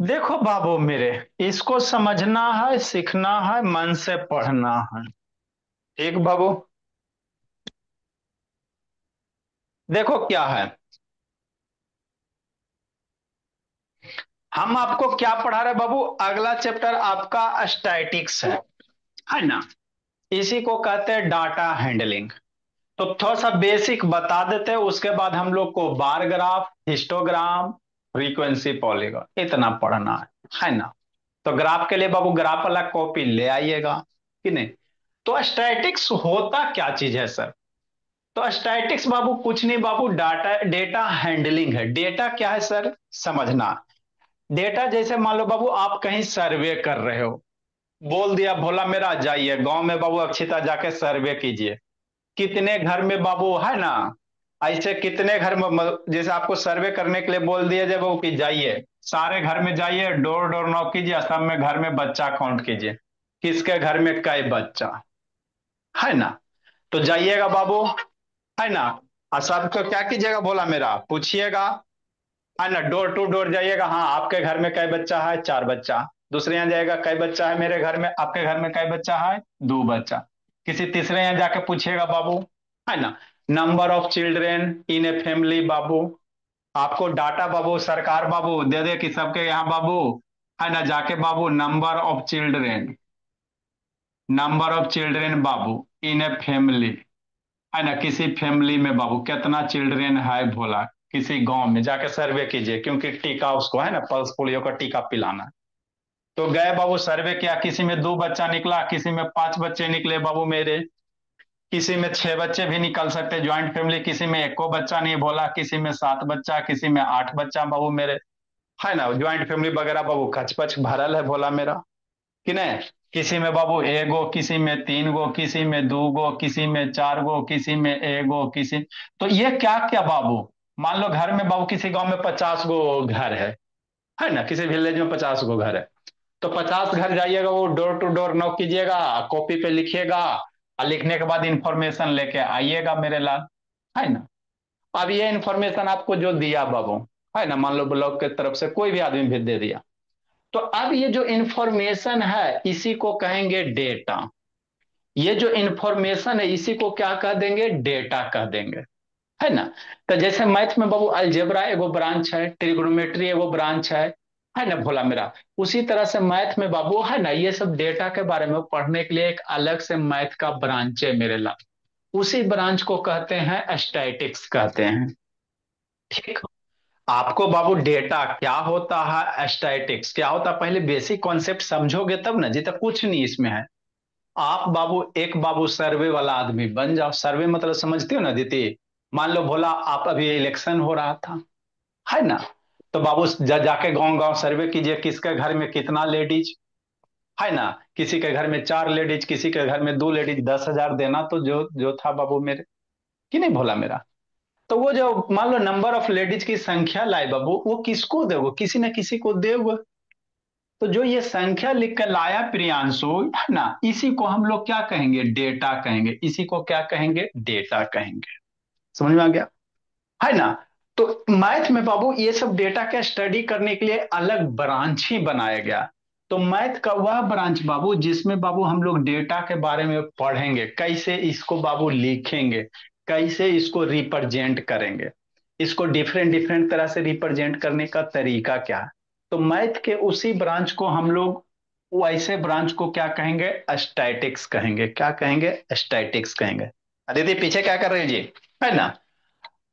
देखो बाबू मेरे, इसको समझना है, सीखना है, मन से पढ़ना है। ठीक बाबू। देखो क्या है, हम आपको क्या पढ़ा रहे बाबू। अगला चैप्टर आपका स्टैटिक्स है ना। इसी को कहते हैं डाटा हैंडलिंग। तो थोड़ा सा बेसिक बता देते हैं, उसके बाद हम लोग को bar graph, histogram, frequency polygon इतना पढ़ना है ना। तो ग्राफ के लिए बाबू ग्राफ वाला कॉपी ले आइएगा कि नहीं। तो स्टैटिक्स होता क्या चीज है सर। तो स्टैटिक्स बाबू कुछ नहीं बाबू, डाटा डेटा हैंडलिंग है। डेटा क्या है सर, समझना। डेटा जैसे मान लो बाबू, आप कहीं सर्वे कर रहे हो, बोल दिया भोला मेरा जाइए गांव में बाबू अक्षिता जाके सर्वे कीजिए। कितने घर में बाबू है ना, ऐसे कितने घर में जैसे आपको सर्वे करने के लिए बोल दिया जाए बाबू कि जाइए सारे घर में जाइए, डोर डोर नॉक कीजिए, सब में घर में बच्चा काउंट कीजिए, किसके घर में कै बच्चा है ना। तो जाइएगा बाबू, है ना। और सबको क्या कीजिएगा बोला मेरा, पूछिएगा, है ना। डोर टू डोर जाइएगा, हाँ आपके घर में कै बच्चा है, चार बच्चा। दूसरे यहाँ जाएगा, कै बच्चा है मेरे घर में, आपके घर में कै बच्चा है, दो बच्चा। किसी तीसरे यहाँ जाके पूछिएगा बाबू, है ना। Number of children in a family बाबू। आपको डाटा बाबू सरकार बाबू दे दे कि सबके यहाँ बाबू, है ना, जाके बाबू नंबर ऑफ चिल्ड्रेन बाबू इन ए फैमिली, है ना। किसी फैमिली में बाबू कितना चिल्ड्रेन है भोला, किसी गांव में जाके सर्वे कीजिए, क्योंकि टीका उसको है ना, पल्स पोलियो का टीका पिलाना है। तो गए बाबू सर्वे किया, किसी में दो बच्चा निकला, किसी में पांच बच्चे निकले बाबू मेरे, किसी में छह बच्चे भी निकल सकते ज्वाइंट फैमिली, किसी में एको बच्चा नहीं बोला, किसी में सात बच्चा, किसी में आठ बच्चा बाबू मेरे, है ना। ज्वाइंट फैमिली वगैरह बाबू खचपच भरल है भोला मेरा कि नहीं। किसी में बाबू एगो, किसी में तीन गो, किसी में दो गो, किसी में चार गो, किसी में एगो, किसी। तो ये क्या क्या बाबू, मान लो घर में बाबू किसी गांव में 50 गो घर है ना, किसी विलेज में 50 गो घर है। तो 50 घर जाइएगा, वो डोर टू डोर नॉक कीजिएगा, कॉपी पे लिखिएगा, और लिखने के बाद इंफॉर्मेशन लेके आइएगा मेरे लाल, है ना। अब ये इंफॉर्मेशन आपको जो दिया बाबू, है ना, मान लो ब्लॉक के तरफ से कोई भी आदमी भेज दे दिया, तो अब ये जो इंफॉर्मेशन है इसी को कहेंगे डेटा। ये जो इंफॉर्मेशन है इसी को क्या कह देंगे, डेटा कह देंगे, है ना। तो जैसे मैथ में बाबू अलजेब्रा एगो ब्रांच है, ट्रिग्नोमेट्री एगो ब्रांच है ना भोला मेरा। उसी तरह से मैथ में बाबू है ना, ये सब डेटा के बारे में पढ़ने के लिए एक अलग से मैथ का ब्रांच है मेरे ला। उसी ब्रांच को कहते हैं स्टैटिक्स कहते हैं। ठीक। आपको बाबू डेटा क्या होता है, स्टैटिक्स क्या होता है, पहले बेसिक कॉन्सेप्ट समझोगे तब ना, जी तो कुछ नहीं इसमें है। आप बाबू एक बाबू सर्वे वाला आदमी बन जाओ। सर्वे मतलब समझते हो ना दीदी। मान लो भोला आप अभी इलेक्शन हो रहा था, है ना। तो बाबू जाके गांव गांव सर्वे कीजिए, किसके घर में कितना लेडीज, है ना। किसी के घर में चार लेडीज, किसी के घर में दो लेडीज, 10,000 देना। तो जो जो था बाबू मेरे, कि नहीं भोला मेरा। तो वो जो मान लो नंबर ऑफ लेडीज की संख्या लाए बाबू, वो किसको दोगे, किसी न किसी को दोगे। तो जो ये संख्या लिख कर लाया प्रियांशु, है ना, इसी को हम लोग क्या कहेंगे, डेटा कहेंगे। इसी को क्या कहेंगे, डेटा कहेंगे। समझ में आ गया, है ना। तो मैथ में बाबू ये सब डेटा का स्टडी करने के लिए अलग ब्रांच ही बनाया गया। तो मैथ का वह ब्रांच बाबू जिसमें बाबू हम लोग डेटा के बारे में पढ़ेंगे, कैसे इसको बाबू लिखेंगे, कैसे इसको रिप्रेजेंट करेंगे, इसको डिफरेंट डिफरेंट तरह से रिप्रेजेंट करने का तरीका क्या है। तो मैथ के उसी ब्रांच को हम लोग, वैसे ब्रांच को क्या कहेंगे, स्टैटिक्स कहेंगे। क्या कहेंगे, स्टैटिक्स कहेंगे। दीदी पीछे क्या कर रही है जी, है ना।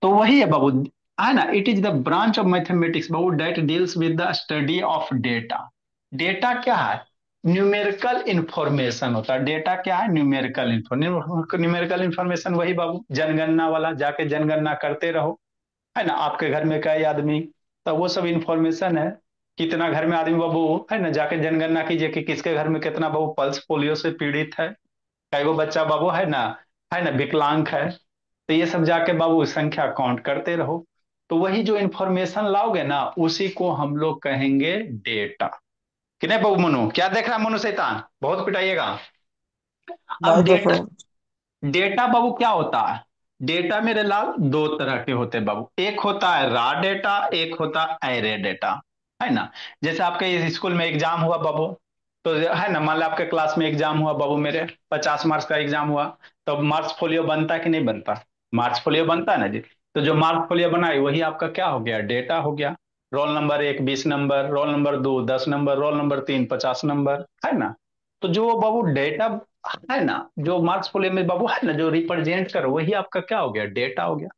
तो वही है बाबू, है ना। It is the branch of mathematics Babu that deals with the study of data. Data क्या है, न्यूमेरिकल इंफॉर्मेशन होता है। डेटा क्या है, न्यूमेरिकल इंफॉर्मेशन। न्यूमेरिकल इंफॉर्मेशन वही बाबू जनगणना वाला, जाके जनगणना करते रहो, है ना। आपके घर में कई आदमी, तो वो सब इंफॉर्मेशन है। कितना घर में आदमी बाबू, है ना, जाके जनगणना कीजिए कि किसके घर में कितना बाबू पल्स पोलियो से पीड़ित है, कई गो बच्चा बाबू, है ना विकलांग है। तो ये सब जाके बाबू संख्या काउंट करते रहो। तो वही जो इंफॉर्मेशन लाओगे ना, उसी को हम लोग कहेंगे डेटा। कि नहीं बाबू मनु, क्या देख रहा है मनु शैतान, बहुत पिटाइएगा। अब नहीं देख डेटा, रहे हैं। डेटा बाबू क्या होता है। डेटा मेरे लाल दो तरह के होते हैं बाबू, एक होता है रा डेटा, एक होता है एरे डेटा। है ना। जैसे आपके इस स्कूल में एग्जाम हुआ बाबू, तो है ना, मान लो आपके क्लास में एग्जाम हुआ बाबू मेरे, 50 मार्क्स का एग्जाम हुआ, तो मार्क्स फोलियो बनता है कि नहीं बनता? मार्क्स फोलियो बनता है ना जी। तो जो मार्क्स फोलियो बनाई वही आपका क्या हो गया, डेटा हो गया। Roll number 1 20 number, roll number 2 10 number, roll number 3 50 number, है ना। तो जो बाबू डेटा है ना, जो मार्क्स फोलियो में बाबू है ना, जो रिप्रेजेंट करो वही आपका क्या हो गया, डेटा हो गया।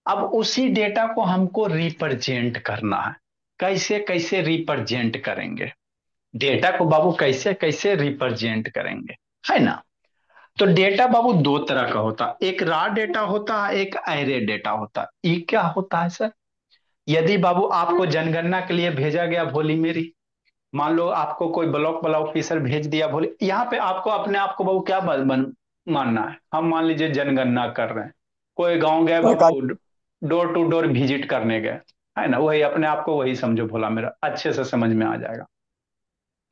अब उसी डेटा को हमको रिप्रेजेंट करना है। कैसे कैसे रिप्रेजेंट करेंगे डेटा को बाबू, कैसे कैसे रिप्रेजेंट करेंगे, है ना। तो डेटा बाबू दो तरह का होता है, एक रा डेटा होता है, एक एरे डेटा होता है। ये क्या होता है सर? यदि बाबू आपको जनगणना के लिए भेजा गया भोली मेरी, मान लो आपको कोई ब्लॉक वाला ऑफिसर भेज दिया भोली, यहाँ पे आपको अपने आप को बाबू क्या मानना है? हम मान लीजिए जनगणना कर रहे हैं, कोई गांव गए सरकारी। बाबू, डोर टू डोर विजिट करने गए, है ना, वही अपने आप को वही समझो भोला मेरा, अच्छे से समझ में आ जाएगा,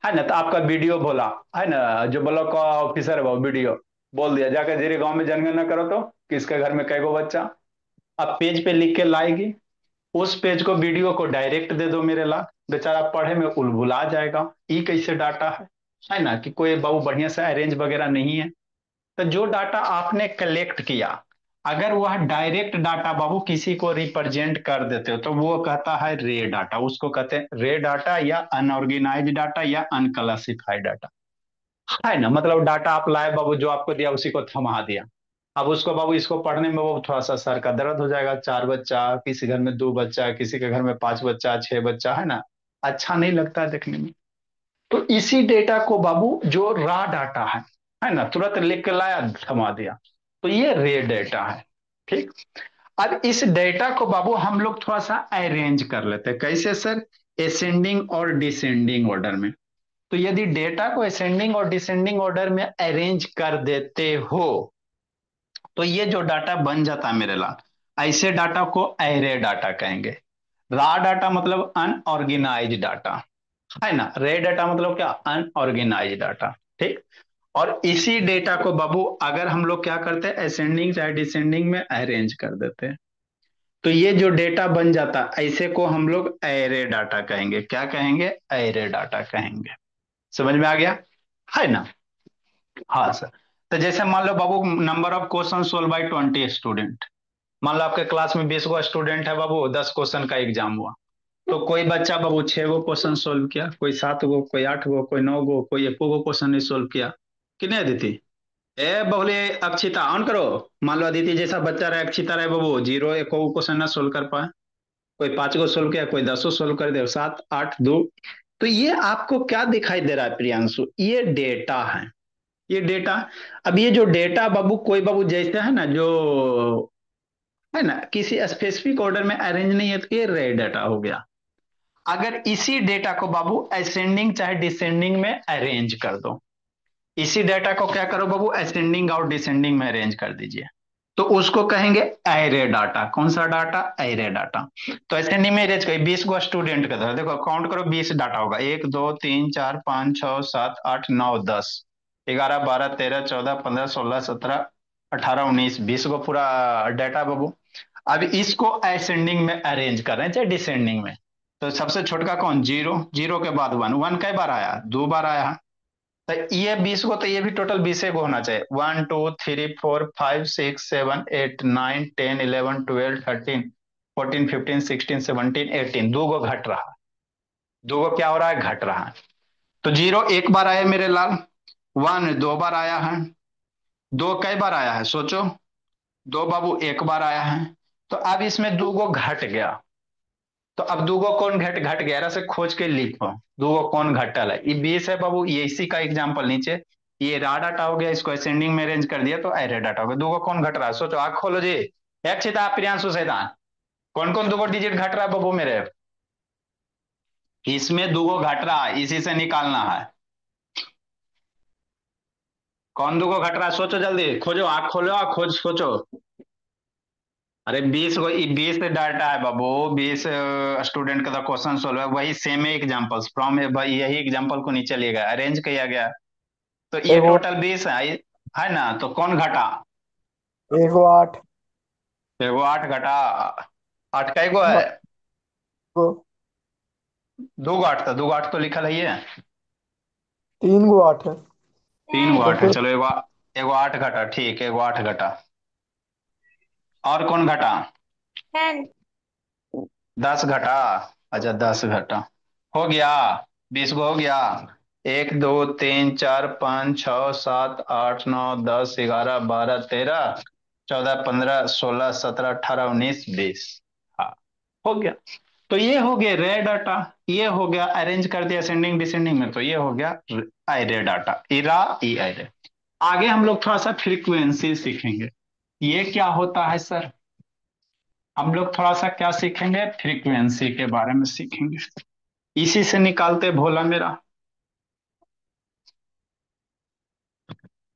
है ना। तो आपका वीडियो बोला, है ना, जो ब्लॉक का ऑफिसर है वो वीडियो बोल दिया, जाकर जेरे गांव में जनगणना करो तो किसके घर में कैगो बच्चा। अब पेज पे लिख के लाएगी, उस पेज को वीडियो को डायरेक्ट दे दो मेरे ला, बेचारा पढ़े में उलझुला जाएगा, ई कैसे डाटा है ना, कि कोई बाबू बढ़िया से अरेंज वगैरह नहीं है। तो जो डाटा आपने कलेक्ट किया, अगर वह डायरेक्ट डाटा बाबू किसी को रिप्रेजेंट कर देते हो तो वो कहता है रे डाटा, उसको कहते हैं रे डाटा या अनऑर्गेनाइज डाटा या अनक्लासिफाइड डाटा, है ना। मतलब डाटा आप लाए बाबू, जो आपको दिया उसी को थमा दिया। अब उसको बाबू इसको पढ़ने में वो थोड़ा सा सर का दर्द हो जाएगा, 4 बच्चा, किसी घर में 2 बच्चा, किसी के घर में 5 बच्चा 6 बच्चा, है ना, अच्छा नहीं लगता है देखने में। तो इसी डेटा को बाबू जो रा डाटा है ना, तुरंत लिख के लाया थमा दिया, तो ये रे डेटा है। ठीक। अब इस डेटा को बाबू हम लोग थोड़ा सा अरेंज कर लेते हैं, कैसे सर? असेंडिंग और डिसेंडिंग ऑर्डर में। तो यदि डेटा को असेंडिंग और डिसेंडिंग ऑर्डर में अरेंज कर देते हो, तो ये जो डाटा बन जाता है मेरे लाल, ऐसे डाटा को एरे डाटा कहेंगे। रा डाटा मतलब अनऑर्गेनाइज डाटा, है ना। रे डाटा मतलब क्या, अनऑर्गेनाइज डाटा। ठीक। और इसी डेटा को बाबू अगर हम लोग क्या करते हैं, असेंडिंग चाहे डिसेंडिंग में अरेंज कर देते हैं, तो ये जो डेटा बन जाता है ऐसे को हम लोग एरे डाटा कहेंगे। क्या कहेंगे? एरे डाटा कहेंगे। समझ में आ गया, है ना। हाँ सर। तो जैसे मान लो बाबू, number of question solve by 20 student, मान लो आपके क्लास में 20 गो स्टूडेंट है बाबू, 10 क्वेश्चन का एग्जाम हुआ, तो कोई बच्चा बाबू 6 गो क्वेश्चन सोल्व किया, कोई 7 गो, कोई 8 गो, कोई 9 गो, कोई एको गो क्वेश्चन नहीं सोल्व किया। कि नहीं अदिति? ए बहुले, अक्षिता ऑन करो। मान लो अदिति जैसा बच्चा रहे, अक्षिता रहे बाबू, जीरो एको गो क्वेश्चन ना सोल्व कर पाए, कोई 5 गो सोल्व किया, कोई 10 सोल्व कर दे, 7 8 2। तो ये आपको क्या दिखाई दे रहा है प्रियांशु? ये डेटा है, ये डेटा। अब ये जो डेटा बाबू, कोई बाबू जैसे है ना, जो है ना किसी स्पेसिफिक ऑर्डर में अरेंज नहीं है, तो ये रे डाटा हो गया। अगर इसी डेटा को बाबू असेंडिंग चाहे डिसेंडिंग में अरेंज कर दो, इसी डेटा को क्या करो बाबू, असेंडिंग और डिसेंडिंग में अरेंज कर दीजिए, तो उसको कहेंगे एरे डाटा। कौन सा डाटा? Array data. तो असेंडिंग में अरेंज करिए, 20 गो स्टूडेंट का था, देखो काउंट करो, 20 डाटा होगा, 1 2 3 4 5 6 7 8 9 10, 11 12 13 14 15 16 17 18 19 20 गो पूरा डाटा बाबू। अब इसको असेंडिंग में अरेंज कर रहे हैं चाहे डिसेंडिंग में, तो सबसे छोटका कौन? जीरो। जीरो के बाद वन, वन कई बार आया? 2 बार आया। तो ये 20 गो, तो ये भी टोटल 20 गो होना चाहिए, 1 2 3 4 5 6 7 8 9 10 11 12 13 14 15 16 17 18, 2 गो घट रहा, 2 गो क्या हो रहा है, घट रहा है। तो जीरो एक बार आया मेरे लाल, वन 2 बार आया है, दो कई बार आया है सोचो? दो बाबू एक बार आया है। तो अब इसमें 2 गो घट गया, तो अब 2 गो कौन घट घट गया, ऐसे खोज के लिखो, 2 गो कौन घटल है, ये 20 है बाबू, ये इसी का एग्जाम्पल नीचे, ये रा डाटा हो गया, इसको असेंडिंग में अरेंज कर दिया तो एरे डाटा हो गया। 2 गो कौन घट रहा है सोचो, आंख खोलो जी, एक चिता प्रियांशु सैतान, कौन कौन 2 गो डिजिट घट रहा है बाबू मेरे? इसमें 2 गो घट रहा है, इसी से निकालना है। कौन 2 गो घट रहा है सोचो, जल्दी खोजो, आंख खोलो, खोज सोचो। अरे 20 गो, 20 डाटा है बाबू, 20 स्टूडेंट का क्वेश्चन सोल्व है, वही सेम एग्जाम्पल्स फ्रॉम, यही एग्जाम्पल को नीचे लिया गया, अरेंज किया गया, तो ये एगो टोटल 20 है ना। तो कौन घटा? एगो 8 एगो 8 घटा, 8 का एगो है, गो दो आठ था, दो आठ तो लिखल है ये। 3 को 8 है। तीन गो तो आठ है, फिर चलो एगो एगो आठ घटा, ठीक है, एगो आठ घटा। और कौन घटा? 10 घटा। अच्छा 10 घटा। हो गया। 20 गो हो गया। एक दो तीन चार पाँच छ सात आठ नौ 10 11 12 13 14 15 16 17 18 19 20। हाँ, हो गया। तो ये हो गया रे डाटा। ये हो गया अरेंज कर दिया असेंडिंग डिसेंडिंग में, तो ये हो गया आईरे डाटा, इरा ई आईरे। आगे हम लोग थोड़ा सा फ्रीक्वेंसी सीखेंगे। ये क्या होता है सर? हम लोग थोड़ा सा क्या सीखेंगे, फ्रीक्वेंसी के बारे में सीखेंगे। इसी से निकालते भोला मेरा।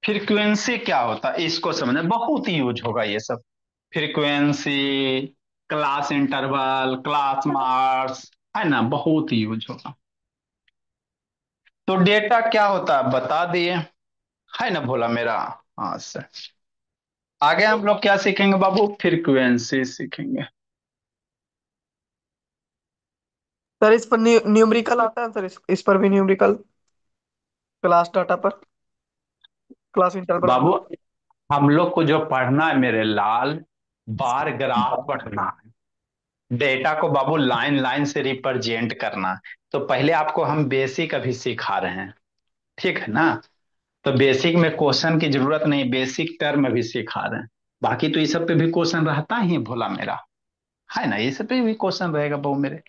फ्रीक्वेंसी क्या होता है इसको समझना, बहुत यूज होगा ये सब। Frequency, class interval, class marks, है ना, बहुत यूज होगा। तो डेटा क्या होता है बता दिए, है ना भोला मेरा। हाँ सर। आगे हम लोग क्या सीखेंगे बाबू, फ्रीक्वेंसी सीखेंगे। सर इस पर न्यूमेरिकल आता है सर, इस पर भी न्यूमेरिकल, क्लास डाटा पर, क्लास इंटरवल बाबू पर। हम लोग को जो पढ़ना है मेरे लाल, बार ग्राफ पढ़ना है। डेटा को बाबू लाइन लाइन से रिप्रेजेंट करना है। तो पहले आपको हम बेसिक अभी सिखा रहे हैं, ठीक है ना। तो बेसिक में क्वेश्चन की जरूरत नहीं, बेसिक टर्म अभी सिखा रहे हैं। बाकी तो ये सब पे भी क्वेश्चन रहता ही है भोला मेरा, है ना, ये सब पे भी क्वेश्चन रहेगा बाबू मेरे,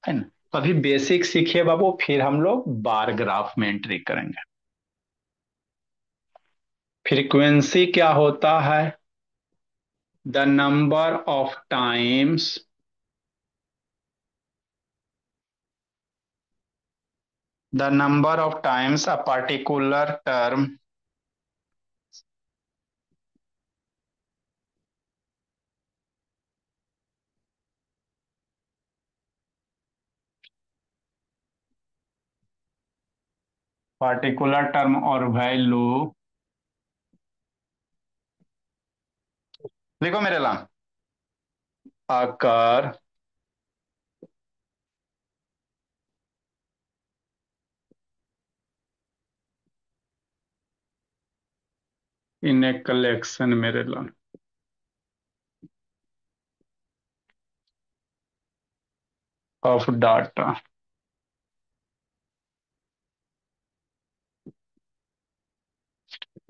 है ना। तो अभी बेसिक सीखिए बाबू, फिर हम लोग बार ग्राफ में एंट्री करेंगे। फ्रीक्वेंसी क्या होता है? The number of times, the number of times a particular term, particular term और वैल्यू, देखो मेरे लाम, आकर इन ए कलेक्शन मेरे लाम of data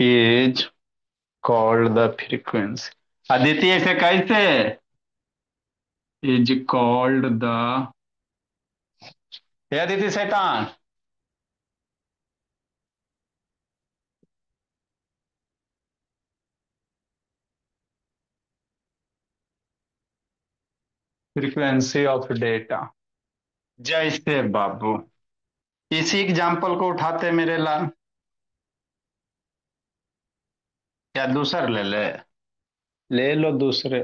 is called the frequency. Aditi ऐसे कैसे? इज कॉल्ड द, हे अदिति शैतान, फ्रीक्वेंसी ऑफ डेटा। जैसे बाबू इसी एग्जाम्पल को उठाते मेरे लाल, या दूसर ले ले, ले लो दूसरे।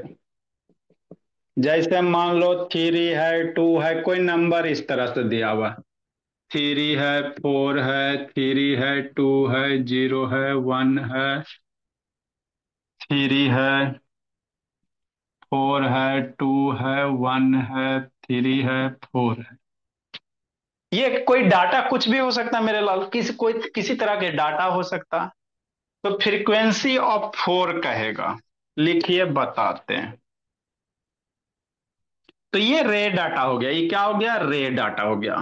जैसे मान लो थ्री है, टू है, कोई नंबर इस तरह से दिया हुआ, थ्री है, फोर है, थ्री है, टू है, जीरो है, वन है, थ्री है, फोर है, टू है, वन है, थ्री है, फोर है। ये कोई डाटा कुछ भी हो सकता है मेरे लाल, किसी तरह के डाटा हो सकता है। तो फ्रीक्वेंसी ऑफ फोर कहेगा, लिखिए बताते हैं। तो ये रे डाटा हो गया, ये क्या हो गया, रे डाटा हो गया।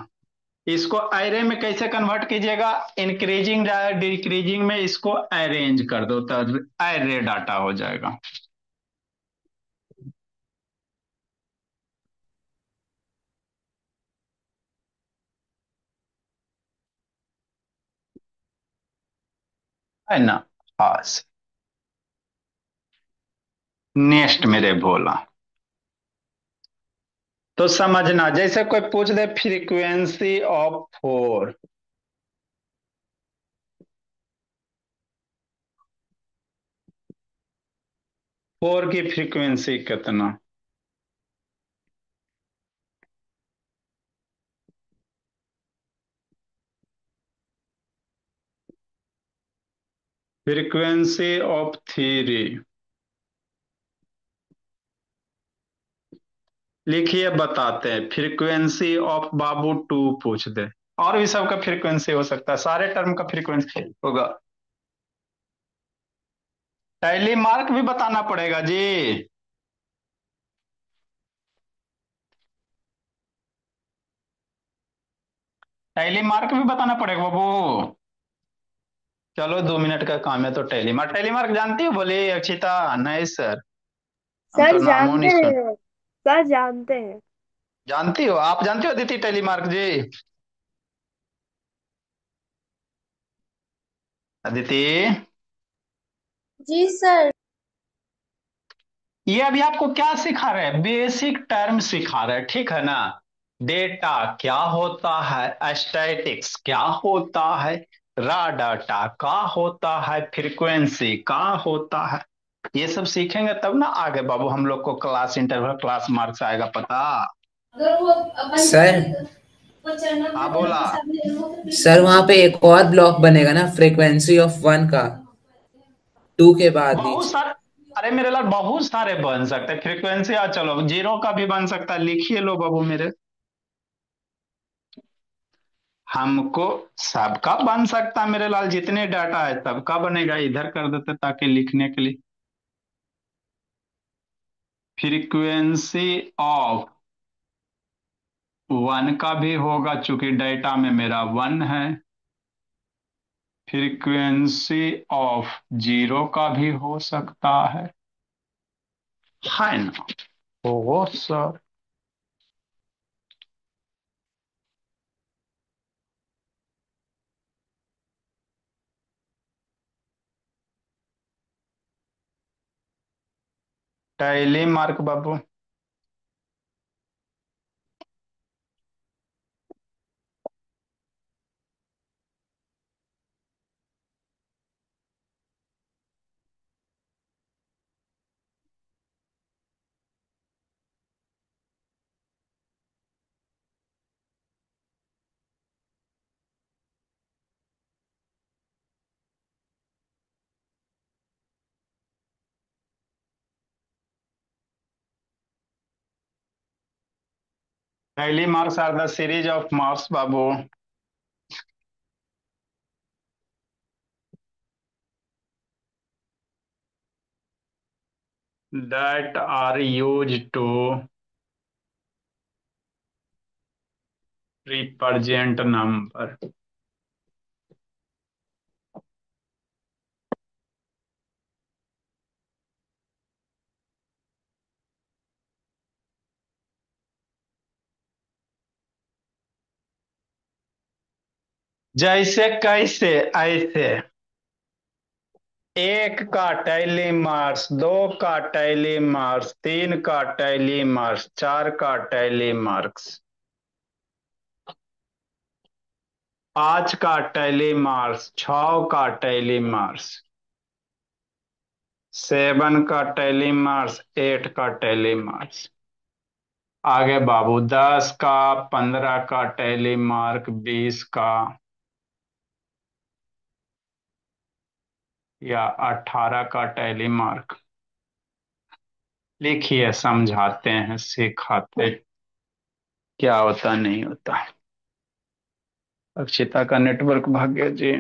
इसको एरे में कैसे कन्वर्ट कीजिएगा, इंक्रीजिंग डिक्रीजिंग में इसको अरेंज कर दो तो एरे डाटा हो जाएगा। है ना। हाँ, नेक्स्ट मेरे भोला, तो समझना, जैसे कोई पूछ दे फ्रीक्वेंसी ऑफ फोर, फोर की फ्रीक्वेंसी कितना? फ्रीक्वेंसी ऑफ थ्री, लिखिए बताते हैं, फ्रीक्वेंसी ऑफ बाबू टू पूछ दे। और भी सबका फ्रीक्वेंसी हो सकता है, सारे टर्म का फ्रीक्वेंसी होगा। टैली मार्क भी बताना पड़ेगा जी। टैली मार्क भी बताना पड़ेगा बाबू। चलो 2 मिनट का काम है तो टैली मार्क, टैली मार्क जानती हो? बोली अक्षिता। नहीं सर, हम तो सर नामों जानते नहीं सुन। हैं। सर जानते हैं। जानती हो? आप जानती हो अदिति टैली मार्क जी? अदिति, जी सर। ये अभी आपको क्या सिखा रहे हैं? बेसिक टर्म सिखा रहे हैं, ठीक है ना? डेटा क्या होता है, स्टैटिक्स क्या होता है, रॉ डाटा का होता है, फ्रीक्वेंसी का होता है। ये सब सीखेंगे तब ना आगे बाबू हम लोग को क्लास इंटरवल क्लास मार्क्स आएगा पता। सर हाँ बोला। सर वहाँ पे एक और ब्लॉक बनेगा ना, फ्रीक्वेंसी ऑफ वन का, टू के बाद बहुत नीचे। सारे, अरे मेरे लाल बहुत सारे बन सकते हैं फ्रीक्वेंसी। आ चलो जीरो का भी बन सकता है, लिखिए लो बाबू मेरे। हमको सबका बन सकता है मेरे लाल, जितने डाटा है सबका बनेगा। इधर कर देते ताकि लिखने के लिए। फ्रीक्वेंसी ऑफ वन का भी होगा चूंकि डेटा में मेरा वन है। फ्रीक्वेंसी ऑफ जीरो का भी हो सकता है ना? हो सर। टैली मार्क बाबू। Tally marks are the series of marks बाबू that are used to represent number। जैसे कैसे ऐसे। एक का टैली मार्क्स, दो का टैली मार्क्स, तीन का टैली मार्क्स, चार का टैली मार्क्स, पांच का टैली मार्क्स, छ का टैली मार्क्स, सेवन का टैली मार्क्स, एट का टैली मार्क्स। आगे बाबू 10 का, 15 का टैली मार्क, 20 का या 18 का टैली मार्क। लिखिए, समझाते हैं, सिखाते क्या होता नहीं होता। अक्षिता का नेटवर्क भाग गया जी।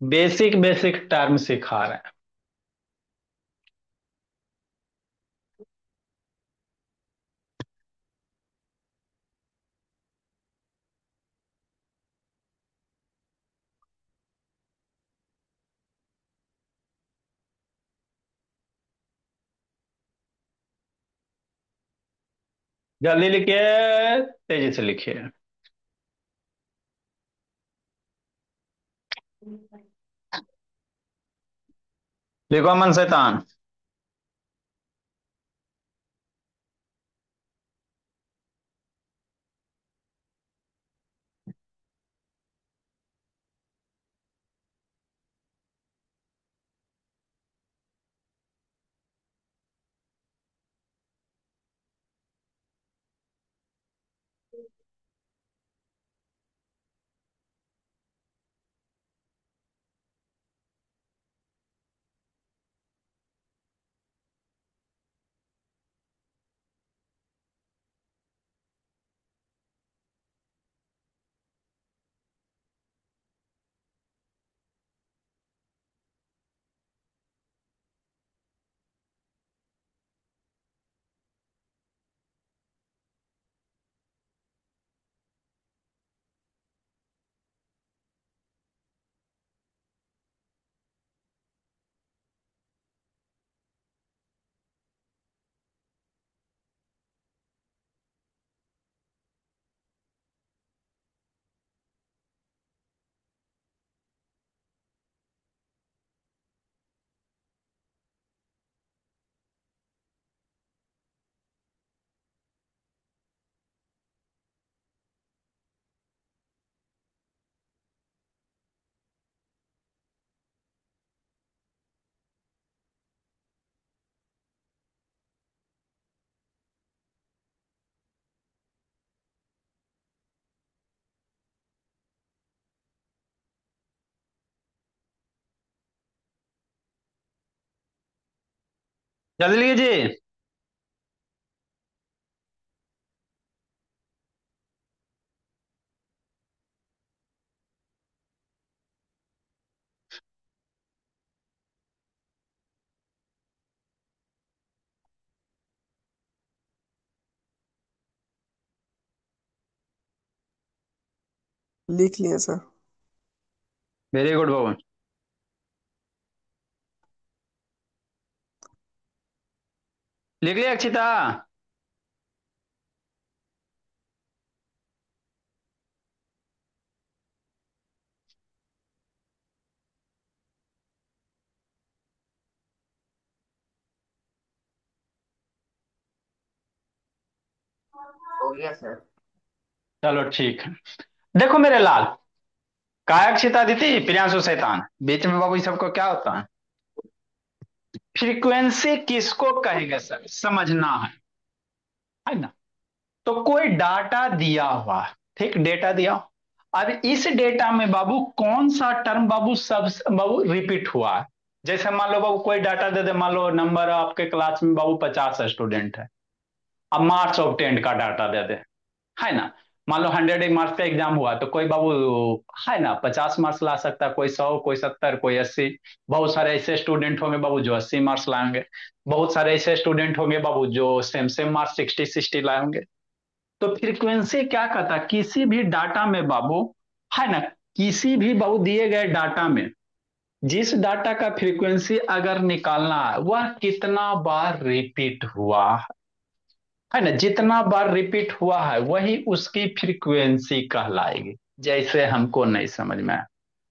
बेसिक बेसिक टर्म सिखा रहे हैं। जल्दी लिखिए, तेजी से लिखिए। लिखो अमन शैतान। जल्दी लीजिए। लिख लिए सर। वेरी गुड बाबू। लिख लिया अक्षिता? हो गया सर। चलो ठीक है। देखो मेरे लाल, काय अक्षिता अदिति प्रियांशु शैतान, बीच में बाबू ये सबको क्या होता है? फ्रीक्वेंसी किसको कहेंगे सर, समझना है ना? तो कोई डाटा दिया हुआ है, ठीक, डेटा दिया। अब इस डेटा में बाबू कौन सा टर्म बाबू सब बाबू रिपीट हुआ है? जैसे मान लो बाबू कोई डाटा दे दे, मान लो नंबर आपके क्लास में बाबू 50 स्टूडेंट है, अब मार्क्स ऑब्टेंड का डाटा दे दे, है ना? मान लो 100 मार्क्स का एग्जाम हुआ तो कोई बाबू है ना 50 मार्क्स ला सकता है, कोई 100, कोई 70, कोई 80। बहुत सारे ऐसे स्टूडेंट होंगे बाबू जो 80 मार्क्स लाएंगे, बहुत सारे ऐसे स्टूडेंट होंगे बाबू जो सेम सेम मार्क्स 60-60 लाएंगे। तो फ्रीक्वेंसी क्या कहता है, किसी भी डाटा में बाबू, है ना, किसी भी बाबू दिए गए डाटा में जिस डाटा का फ्रीक्वेंसी अगर निकालना है वह कितना बार रिपीट हुआ है ना, जितना बार रिपीट हुआ है वही उसकी फ्रीक्वेंसी कहलाएगी। जैसे हमको नहीं समझ में आया,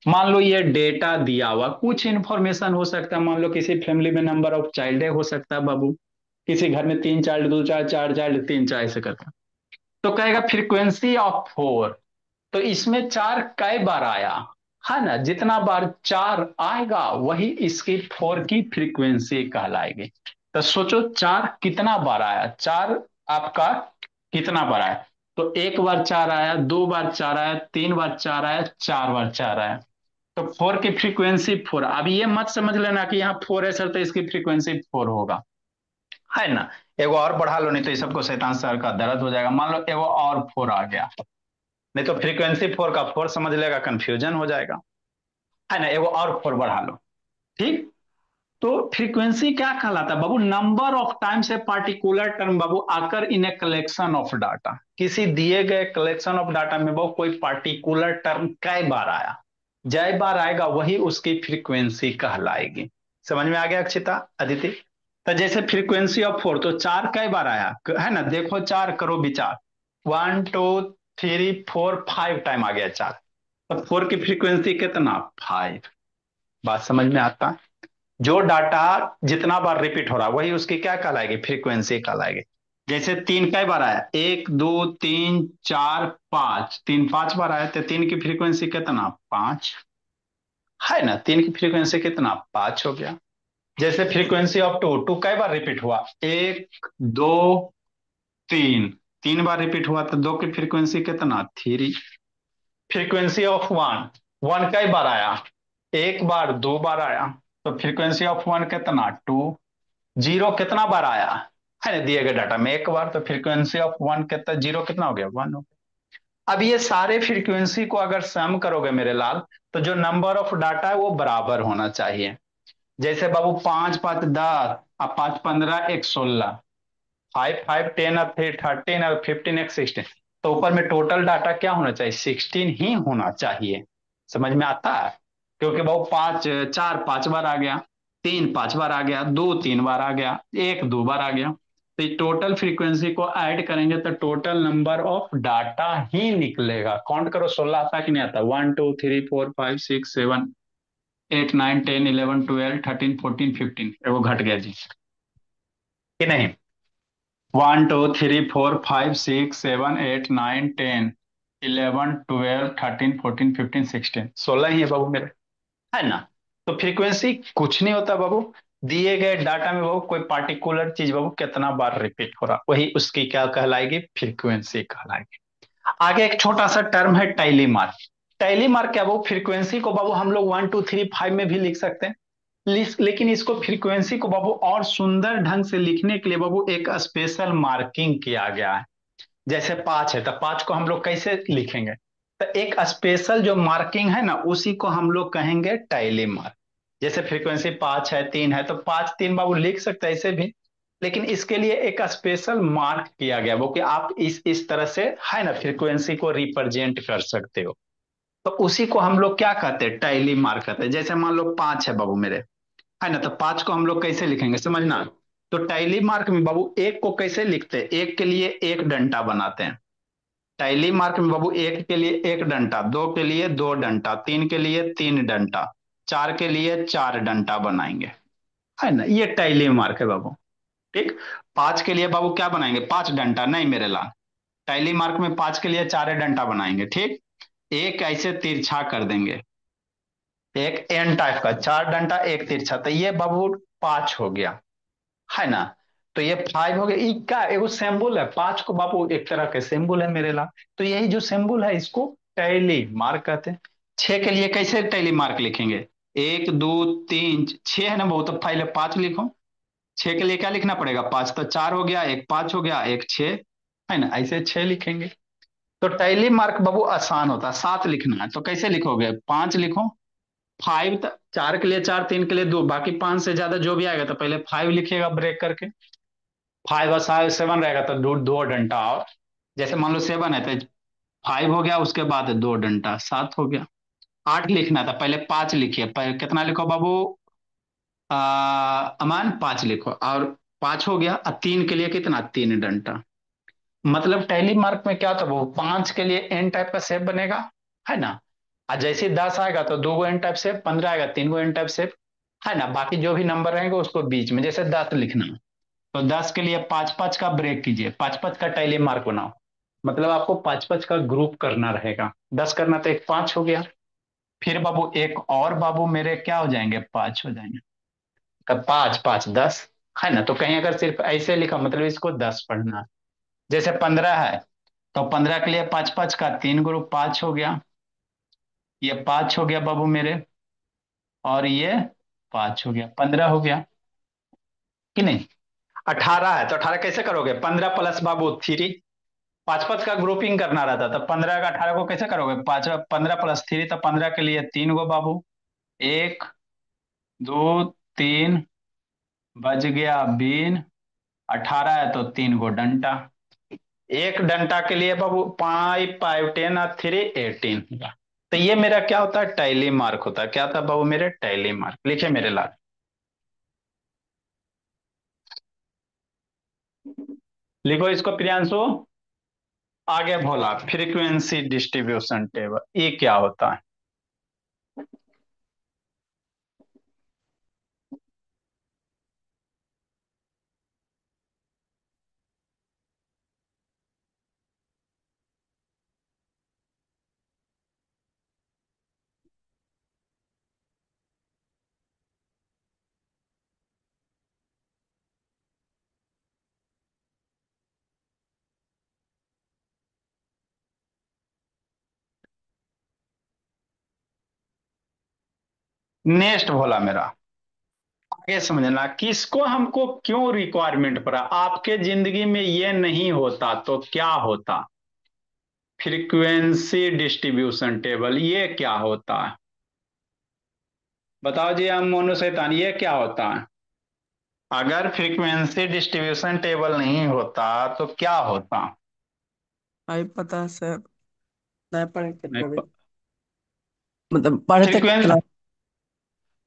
मान लो ये डेटा दिया हुआ, कुछ इंफॉर्मेशन हो सकता है, मान लो किसी फैमिली में नंबर ऑफ चाइल्ड हो सकता है बाबू, किसी घर में 3 चाइल्ड, 2 चाइल्ड, 4 चाइल्ड, 3 चाइल्ड ऐसे करता है। तो कहेगा फ्रीक्वेंसी ऑफ 4, तो इसमें 4 कई बार आया, है ना, जितना बार 4 आएगा वही इसकी 4 की फ्रीक्वेंसी कहलाएगी। तो सोचो 4 कितना बार आया, 4 आपका कितना बार आया? तो एक बार 4 आया, 2 बार 4 आया, 3 बार 4 आया, 4 बार 4 आया। तो 4 की फ्रीक्वेंसी 4। अब ये मत समझ लेना कि यहाँ 4 है सर तो इसकी फ्रीक्वेंसी 4 होगा, है ना? एगो और बढ़ा लो, नहीं तो ये सबको शैतान सर का दर्द हो जाएगा। मान लो एगो और 4 आ गया, नहीं तो फ्रीक्वेंसी 4 का 4 समझ लेगा, कंफ्यूजन हो जाएगा, है ना? एगो और 4 बढ़ा लो, ठीक। तो फ्रीक्वेंसी क्या कहलाता है बाबू? Number of times a particular term बाबू occur in a collection of data, किसी दिए गए कलेक्शन ऑफ डाटा में बाबू कोई पार्टिकुलर टर्म कई बार आया, जय बार आएगा वही उसकी फ्रीक्वेंसी कहलाएगी। समझ में आ गया अक्षिता अदिति? तो जैसे फ्रीक्वेंसी ऑफ 4, तो 4 कई बार आया, है ना? देखो 4 करो विचार, 1 2 3 4 5 टाइम आ गया 4, तो 4 की फ्रीक्वेंसी कितना? 5। बात समझ में आता है? जो डाटा जितना बार रिपीट हो रहा है वही उसकी क्या कहलाएगी? फ्रीक्वेंसी कहलाएगी। जैसे 3 कई बार आया, 1 2 3 4 5, 3 5 बार आया तो 3 की फ्रीक्वेंसी कितना? 5, है ना? 3 की फ्रीक्वेंसी कितना? 5 हो गया। जैसे फ्रीक्वेंसी ऑफ 2, 2 कई बार रिपीट हुआ? 1 2 3, 3 बार रिपीट हुआ तो 2 की फ्रीक्वेंसी कितना? 3। फ्रीक्वेंसी ऑफ 1, 1 कई बार आया? 1 बार, 2 बार आया, तो फ्रीक्वेंसी ऑफ 1 कितना? 2। 0 कितना बार आया, है ना, दिए गए डाटा में? 1 बार, तो फ्रीक्वेंसी ऑफ 1 कितना? 0 कितना हो गया? 1 हो गया। अब ये सारे फ्रीक्वेंसी को अगर सम करोगे मेरे लाल, तो जो नंबर ऑफ डाटा है वो बराबर होना चाहिए। जैसे बाबू 5 5 10, अब 5 15 एक 16, 5 5 10 और 3 13 और 15 एक 16, तो ऊपर में टोटल डाटा क्या होना चाहिए? 16 ही होना चाहिए। समझ में आता है? क्योंकि बहु 5 4 5 बार आ गया, 3 5 बार आ गया, 2 3 बार आ गया, 1 2 बार आ गया, तो ये टोटल फ्रीक्वेंसी को ऐड करेंगे तो टोटल नंबर ऑफ डाटा ही निकलेगा। काउंट करो 16 आता कि नहीं आता? 1 2 3 4 5 6 7 8 9 10 11 12 13 14 15, वो घट गया जी कि नहीं? 1 2 3 4 5 6 7 8 9 10 11 12 13 14 15 16, 16 ही है बाबू मेरे, है ना? तो फ्रीक्वेंसी कुछ नहीं होता बाबू, दिए गए डाटा में बाबू कोई पार्टिकुलर चीज बाबू कितना बार रिपीट हो रहा वही उसकी क्या कहलाएगी? फ्रीक्वेंसी कहलाएगी। आगे एक छोटा सा टर्म है टैली मार्क। टैली मार्क क्या बाबू? फ्रीक्वेंसी को बाबू हम लोग 1 2 3 5 में भी लिख सकते हैं, लेकिन इसको फ्रीक्वेंसी को बाबू और सुंदर ढंग से लिखने के लिए बाबू एक स्पेशल मार्किंग किया गया है। जैसे 5 है तो 5 को हम लोग कैसे लिखेंगे, तो एक स्पेशल जो मार्किंग है ना उसी को हम लोग कहेंगे टैली मार्क। जैसे फ्रीक्वेंसी 5 है 3 है तो 5 3 बाबू लिख सकते हैं ऐसे भी, लेकिन इसके लिए एक स्पेशल मार्क किया गया वो कि आप इस तरह से है ना फ्रीक्वेंसी को रिप्रेजेंट कर सकते हो। तो उसी को हम लोग क्या कहते हैं, टैली मार्क कहते हैं। जैसे मान लो 5 है बाबू मेरे, है ना, तो 5 को हम लोग कैसे लिखेंगे समझना। तो टैली मार्क में बाबू एक को कैसे लिखते हैं, एक के लिए एक डंडा बनाते हैं। टैली मार्क में बाबू एक के लिए एक डंडा, दो के लिए दो डंडा, तीन के लिए तीन डंडा, चार के लिए चार डंडा बनाएंगे, है ना, ये टैली मार्क है बाबू। ठीक। 5 के लिए बाबू क्या बनाएंगे, 5 डंडा नहीं मेरे लाल, टैली मार्क में 5 के लिए चार डंडा बनाएंगे। ठीक। एक ऐसे तिरछा कर देंगे, एक एन टाइप का, चार डंडा एक तिरछा, तो ये बाबू 5 हो गया, है ना। तो ये 5 हो गया, ई का एगो सिंबल है, 5 को बाबू एक तरह के सिंबल है मेरे ला। तो यही जो सिंबल है इसको टैली मार्क कहते हैं। 6 के लिए कैसे टैली मार्क लिखेंगे, एक दो तीन 6 है ना बहुत, तो पहले 5 लिखो। 6 के लिए क्या लिखना पड़ेगा, 5 तो 4 हो गया, एक 5 हो गया, एक 6, है ना, ऐसे 6 लिखेंगे। तो टैली मार्क बाबू आसान होता है, 7 लिखना है तो कैसे लिखोगे, 5 लिखो, 5 4 के लिए 4, 3 के लिए 2, बाकी 5 से ज्यादा जो भी आएगा तो पहले 5 लिखिएगा ब्रेक करके। 5 और 7 रहेगा तो दो दो डंडा और, जैसे मान लो 7 है तो 5 हो गया, उसके बाद दो डंडा 7 हो गया। 8 लिखना था, पहले 5 लिखिए, पहले कितना लिखो बाबू, अमान 5 लिखो, और 5 हो गया, और 3 के लिए कितना, 3 डंडा। मतलब टैली मार्क में क्या था वो, 5 के लिए एन टाइप का शेप बनेगा, है ना। और जैसे 10 आएगा तो दो गो एन टाइप शेप, 15 आएगा तीन गो एन टाइप शेप, है ना। बाकी जो भी नंबर रहेंगे उसको बीच में, जैसे 10 लिखना तो 10 के लिए 5 5 का ब्रेक कीजिए, 5 5 का टैली मार्क बनाओ। मतलब आपको 5 5 का ग्रुप करना रहेगा, 10 करना तो एक 5 हो गया। फिर बाबू एक और बाबू मेरे क्या हो जाएंगे, 5 हो जाएंगे। कब 5 5 10, है ना। तो कहीं अगर सिर्फ ऐसे लिखा मतलब इसको 10 पढ़ना है। जैसे 15 है तो 15 के लिए 5 5 का तीन ग्रुप, 5 हो गया, ये 5 हो गया बाबू मेरे, और ये 5 हो गया, 15 हो गया कि नहीं। 18 है तो 18 कैसे करोगे, 15 प्लस बाबू 3, 5 5 का ग्रुपिंग करना रहता तो 15 का 18 को कैसे करोगे, 5 15 प्लस 3, तो 15 के लिए तीन गो बाबू, एक दो तीन, बज गया बीन। 18 है तो तीन गो डंटा, एक डंटा के लिए बाबू 5 5 10 और 3 18। तो ये मेरा क्या होता है, टैली मार्क होता है। क्या था बाबू मेरे, टैली मार्क। लिखे मेरे लाल, लिखो इसको प्रियांशु। आगे भोला, फ्रीक्वेंसी डिस्ट्रीब्यूशन टेबल ये क्या होता है। नेक्स्ट भोला मेरा, आगे समझना किसको हमको क्यों रिक्वायरमेंट पड़ा, आपके जिंदगी में ये नहीं होता तो क्या होता। फ्रीक्वेंसी डिस्ट्रीब्यूशन टेबल ये क्या होता है, बताओ जी, हम मोनू शैतान ये क्या होता है। अगर फ्रीक्वेंसी डिस्ट्रीब्यूशन टेबल नहीं होता तो क्या होता। आई पता है सर, नहीं पढ़े थे नहीं, कभी, मतलब पढ़े थे फ्रीक्वेंसी क्लास।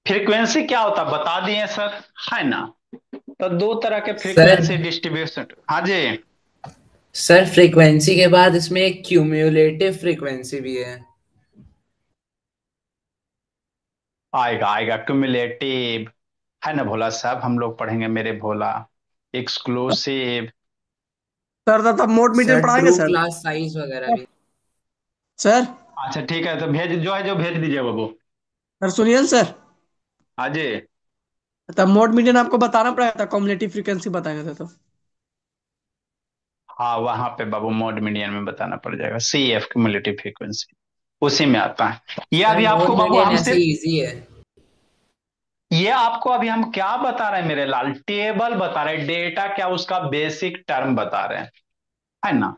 फ्रीक्वेंसी क्या होता बता दिए सर, है ना। तो दो तरह के सर फ्रीक्वेंसी डिस्ट्रीब्यूशन, हाँ जी। सर फ्रीक्वेंसी के बाद इसमें एक क्यूम्यूलेटिव फ्रीक्वेंसी भी है। आएगा आएगा क्यूमुलेटिव, है ना भोला साहब, हम लोग पढ़ेंगे मेरे भोला। एक्सक्लूसिव। सर तब मोड मीडियन सर पढ़ाएंगे ट्रू सर। क्लास साइज वगैरह भी। सर अच्छा ठीक है, तो भेज जो है जो भेज दीजिए बाबू। सर सुनिए ना सर, हाँ जी। तब मोड मीडियन आपको बताना पड़ेगा था, कॉम्युलेटिव फ्रीक्वेंसी बताएंगे थे तो। हाँ वहां पे बाबू मोड मीडियन में बताना पड़ जाएगा, सी एफ क्यूमुलेटिव फ्रीक्वेंसी उसी में आता है। ये सर अभी मोड आपको बाबू मीडियन हम ऐसे सिर्फ, इजी है। ये आपको अभी हम क्या बता रहे हैं मेरे लाल, टेबल बता रहे हैं, डेटा क्या उसका बेसिक टर्म बता रहे हैं, है ना।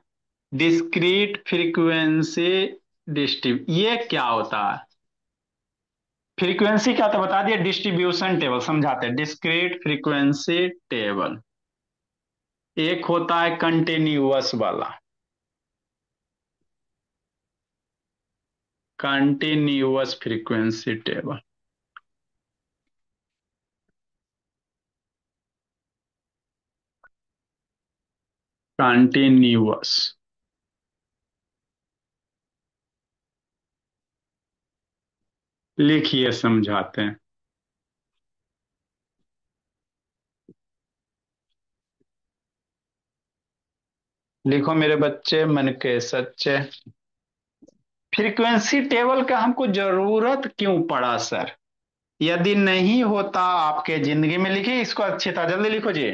डिस्क्रीट फ्रीक्वेंसी डिस्ट्रीब ये क्या होता है, फ्रीक्वेंसी क्या होता है बता दिया, डिस्ट्रीब्यूशन टेबल समझाते हैं, डिस्क्रीट फ्रीक्वेंसी टेबल। एक होता है कंटिन्यूअस वाला, कंटिन्यूअस फ्रीक्वेंसी टेबल। कंटिन्यूअस, लिखिए समझाते हैं। लिखो मेरे बच्चे मन के सच्चे, फ्रीक्वेंसी टेबल का हमको जरूरत क्यों पड़ा सर, यदि नहीं होता आपके जिंदगी में, लिखिए इसको अच्छी तरह जल्दी लिखो जी,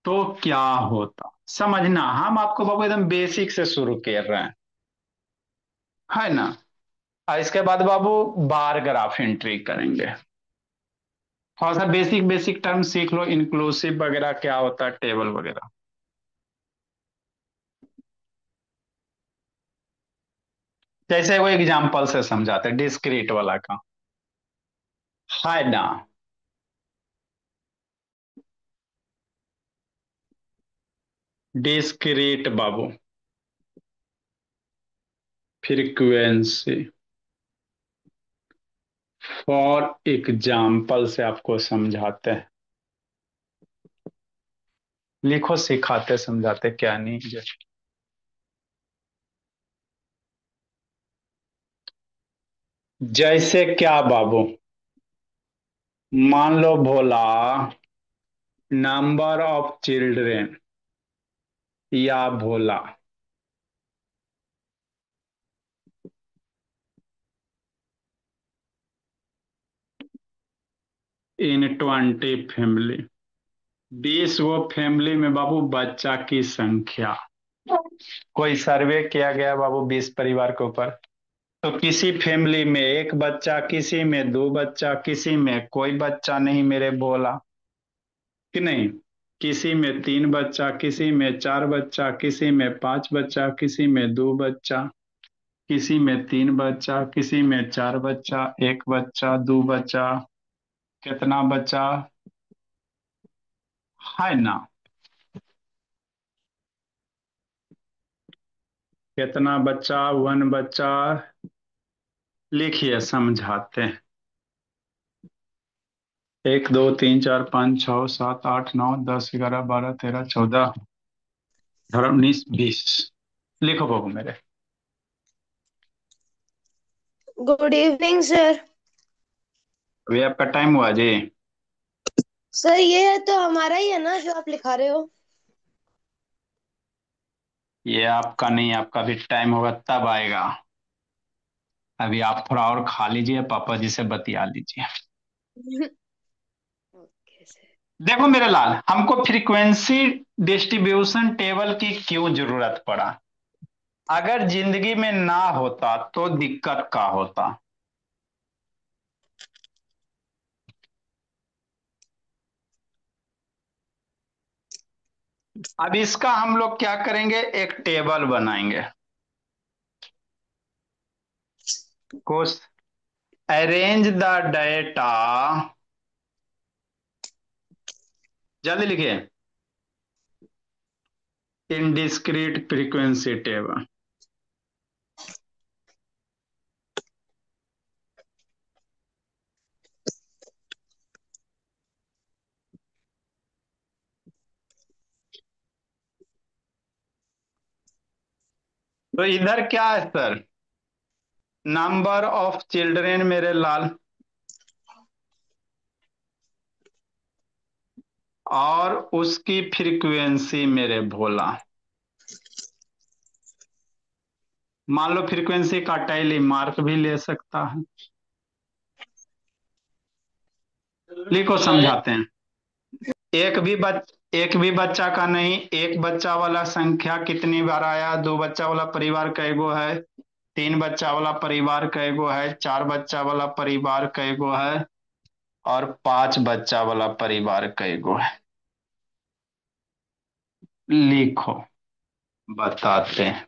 तो क्या होता समझना, हम आपको बाबू एकदम बेसिक से शुरू कर रहे हैं, है ना। और इसके बाद बाबू बार ग्राफ एंट्री करेंगे, थोड़ा सा बेसिक बेसिक टर्म सीख लो, इंक्लूसिव वगैरह क्या होता है, टेबल वगैरह। जैसे वो एग्जाम्पल से समझाते हैं डिस्क्रीट वाला का, है ना। Discrete Babu frequency, for example से आपको समझाते हैं, लिखो सिखाते समझाते क्या नहीं। जैसे क्या बाबू, मान लो भोला, नंबर ऑफ चिल्ड्रेन, या भोला इन 20 फैमिली, 20 वो फैमिली में बाबू बच्चा की संख्या, कोई सर्वे किया गया बाबू 20 परिवार के ऊपर, तो किसी फैमिली में एक बच्चा, किसी में दो बच्चा, किसी में कोई बच्चा नहीं मेरे भोला, कि नहीं, किसी में तीन बच्चा, किसी में चार बच्चा, किसी में पांच बच्चा, किसी में दो बच्चा, किसी में तीन बच्चा, किसी में चार बच्चा, एक बच्चा, दो बच्चा, कितना बच्चा, है ना, कितना बच्चा, वन बच्चा, लिखिए समझाते हैं। एक दो तीन चार पाँच छः सात आठ नौ 10 11 12 13 14 18 19 20, लिखो बाबू मेरे। Good evening sir. अभी आपका टाइम हुआ जी, सर ये है तो हमारा ही है ना जो आप लिखा रहे हो। ये आपका नहीं, आपका भी टाइम होगा तब आएगा, अभी आप थोड़ा और खा लीजिए, पापा जी से बतिया लीजिए। Okay sir. देखो मेरे लाल, हमको फ्रीक्वेंसी डिस्ट्रीब्यूशन टेबल की क्यों जरूरत पड़ा, अगर जिंदगी में ना होता तो दिक्कत का होता। अब इसका हम लोग क्या करेंगे, एक टेबल बनाएंगे, कुछ अरेंज द डेटा, जल्दी लिखिए, इन डिस्क्रीट फ्रीक्वेंसी टेबल। तो इधर क्या है सर, नंबर ऑफ चिल्ड्रेन मेरे लाल, और उसकी फ्रीक्वेंसी मेरे भोला। मान लो फ्रीक्वेंसी का टैली मार्क भी ले सकता है, लिखो समझाते हैं। एक भी बच्चा का नहीं, एक बच्चा वाला संख्या कितनी बार आया, दो बच्चा वाला परिवार कैगो है, तीन बच्चा वाला परिवार कैगो है, चार बच्चा वाला परिवार कैगो है, और 5 बच्चा वाला परिवार कई गो है। लिखो, बताते हैं।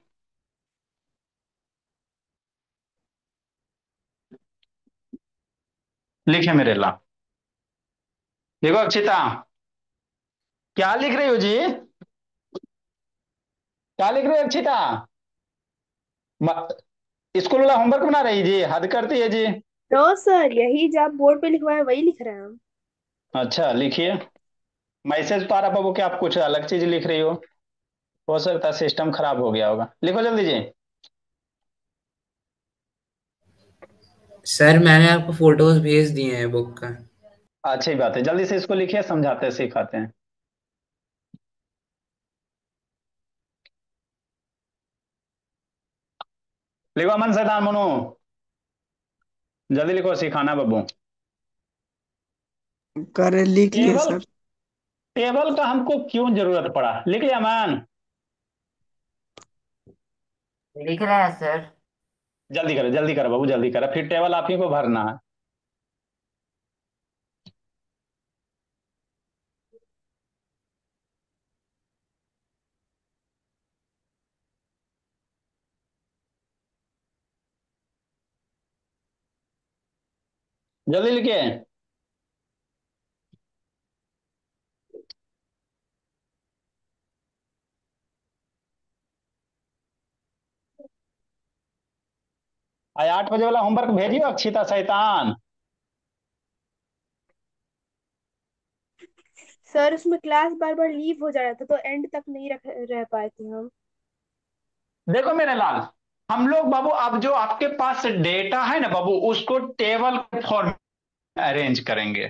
लिखे मेरे ला। देखो अक्षिता, क्या लिख रही हो जी? क्या लिख रही हो अक्षिता? स्कूल वाला होमवर्क बना रही जी? हद करती है जी। नो सर, यही जो आप बोर्ड पे लिखवाए वही लिख रहे हैं हम। अच्छा लिखिए। मैसेज तो आ रहा बाबू कि आप कुछ अलग चीज लिख रही हो सकता है सिस्टम खराब हो गया होगा। लिखो जल्दी जी। सर मैंने आपको फोटोज भेज दिए हैं बुक का। अच्छी बात है, जल्दी से इसको लिखिए, समझाते हैं सिखाते हैं। लिखो अमन सैतान मनु, जल्दी लिखो, सिखाना बाबू। कर लिख लिए टेबल, सर। टेबल का हमको क्यों जरूरत पड़ा? लिख लिया अमन? लिख रहे हैं सर। जल्दी करो बाबू, जल्दी करो, फिर टेबल आप ही को भरना है। जल्दी लिखिए। आज 8 बजे वाला होमवर्क भेजियो अक्षिता शैतान। सर उसमें क्लास बार बार लीव हो जा रहा था तो एंड तक नहीं रह पाए थे हम। देखो मेरे लाल, हम लोग बाबू अब जो आपके पास डेटा है ना बाबू, उसको टेबल फॉर्म अरेंज करेंगे,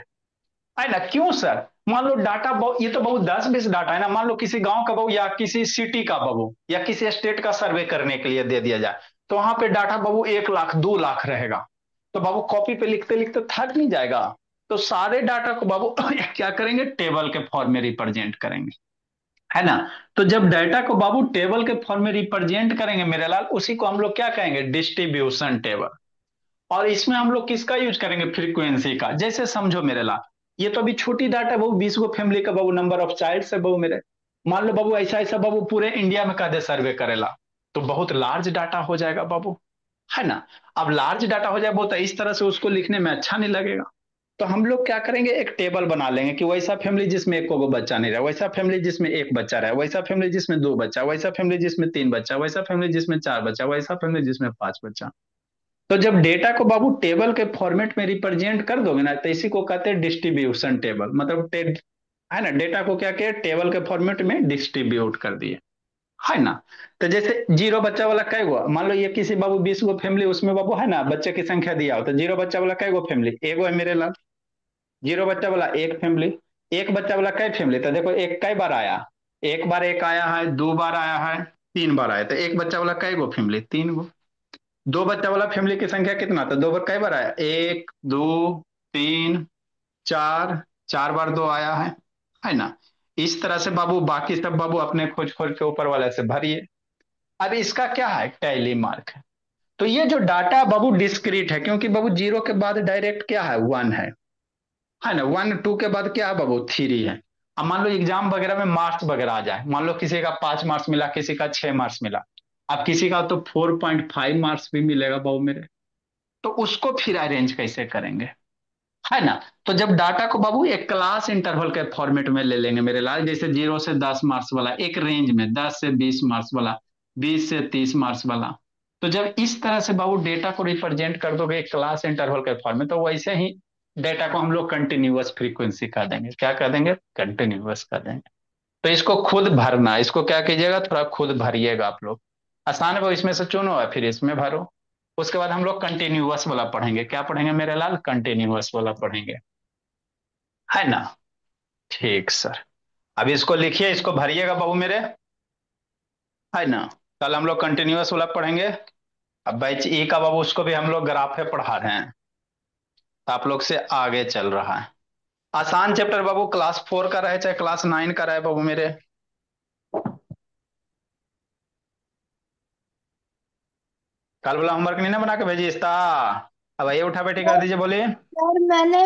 है ना? क्यों सर? मान लो डाटा ये तो बहुत 10-20 डाटा है ना। मान लो किसी गांव का बहू या किसी सिटी का बहू या किसी स्टेट का सर्वे करने के लिए दे दिया जाए, तो वहां पे डाटा बहू 1 लाख 2 लाख रहेगा। तो बाबू कॉपी पे लिखते लिखते थक नहीं जाएगा? तो सारे डाटा को बाबू क्या करेंगे, टेबल के फॉर्म में रिप्रेजेंट करेंगे, है ना? तो जब डाटा को बाबू टेबल के फॉर्म में रिप्रेजेंट करेंगे मेरे लाल, उसी को हम लोग क्या कहेंगे, डिस्ट्रीब्यूशन टेबल। और इसमें हम लोग किसका यूज करेंगे, फ्रीक्वेंसी का। जैसे समझो मेरे ला, ये तो अभी छोटी डाटा बाबू, 20 गो फैमिली का बाबू नंबर ऑफ चाइल्ड है बाबू मेरे। मान लो बाबू ऐसा ऐसा बाबू पूरे इंडिया में कदे सर्वे करेला, तो बहुत लार्ज डाटा हो जाएगा बाबू, है ना? अब लार्ज डाटा हो जाए तो इस तरह से उसको लिखने में अच्छा नहीं लगेगा। तो हम लोग क्या करेंगे, एक टेबल बना लेंगे कि वैसा फैमिली जिसमें एक को बच्चा नहीं रहा, वैसा फैमिली जिसमें एक बच्चा रहा, वैसा फैमिली जिसमें 2 बच्चा, वैसा फैमिली जिसमें 3 बच्चा, वैसा फैमिली जिसमें 4 बच्चा, वैसा फैमिली जिसमें 5 बच्चा। तो जब डेटा को बाबू टेबल के फॉर्मेट में रिप्रेजेंट कर दोगे ना, तो इसी को कहते हैं डिस्ट्रीब्यूशन टेबल। मतलब है ना, डेटा को क्या किया, टेबल के फॉर्मेट में डिस्ट्रीब्यूट कर दिए, है ना? तो जैसे 0 बच्चा वाला कै गो, मान लो ये किसी बाबू 20 गो फैमिली, उसमें बाबू है ना बच्चे की संख्या दिया हो, तो 0 बच्चा वाला कै गो फैमिली, एगो है मेरे लाल। 0 बच्चा वाला एक फैमिली। 1 बच्चा वाला कै फैमिली, तो देखो एक कै बार आया, एक बार एक आया है, 2 बार आया है, 3 बार आया, तो 1 बच्चा वाला कै गो फैमिली, 3 गो। 2 बच्चा वाला फैमिली की संख्या कितना था, 2 बार कई बार आया, 1, 2, 3, 4, 4 बार 2 आया है ना? इस तरह से बाबू बाकी सब बाबू अपने खोज खोज के ऊपर वाले से भरिए। अब इसका क्या है, टैली मार्क है। तो ये जो डाटा बाबू डिस्क्रीट है, क्योंकि बाबू 0 के बाद डायरेक्ट क्या है, 1 है ना? 1 2 के बाद क्या है बाबू, 3 है। अब मान लो एग्जाम वगैरह में मार्क्स वगैरह आ जाए, मान लो किसी का 5 मार्क्स मिला, किसी का 6 मार्क्स मिला, अब किसी का तो 4.5 मार्क्स भी मिलेगा बाबू मेरे। तो उसको फिर अरेंज कैसे करेंगे, है ना? तो जब डाटा को बाबू एक क्लास इंटरवल के फॉर्मेट में ले लेंगे मेरे लाल, जैसे 0 से 10 मार्क्स वाला, एक रेंज में 10 से 20 मार्क्स वाला, 20 से 30 मार्क्स वाला। तो जब इस तरह से बाबू डेटा को रिप्रेजेंट कर दोगे एक क्लास इंटरवल के फॉर्म में, तो वैसे ही डेटा को हम लोग कंटिन्यूअस फ्रीक्वेंसी कर देंगे। क्या कर देंगे, कंटिन्यूअस कर देंगे। तो इसको खुद भरना, इसको क्या कीजिएगा, थोड़ा खुद भरिएगा आप लोग। आसान है वो, इसमें से चुनो और फिर इसमें भरो। उसके बाद हम लोग कंटिन्यूअस वाला पढ़ेंगे। क्या पढ़ेंगे मेरे लाल, कंटिन्यूअस वाला पढ़ेंगे, है ना? ठीक सर। अब इसको लिखिए, इसको भरिएगा बाबू मेरे, है ना? कल हम लोग कंटिन्यूअस वाला पढ़ेंगे। अब बैच ई का बाबू, उसको भी हम लोग ग्राफे पढ़ा रहे हैं, तो आप लोग से आगे चल रहा है। आसान चैप्टर बाबू, क्लास 4 का रहे चाहे क्लास 9 का रहे बाबू मेरे। कल वाला होमवर्क नहीं ना बना के भेजी इसका? अब आइए उठा बैठी कर दीजिए, बोलिए। सर मैंने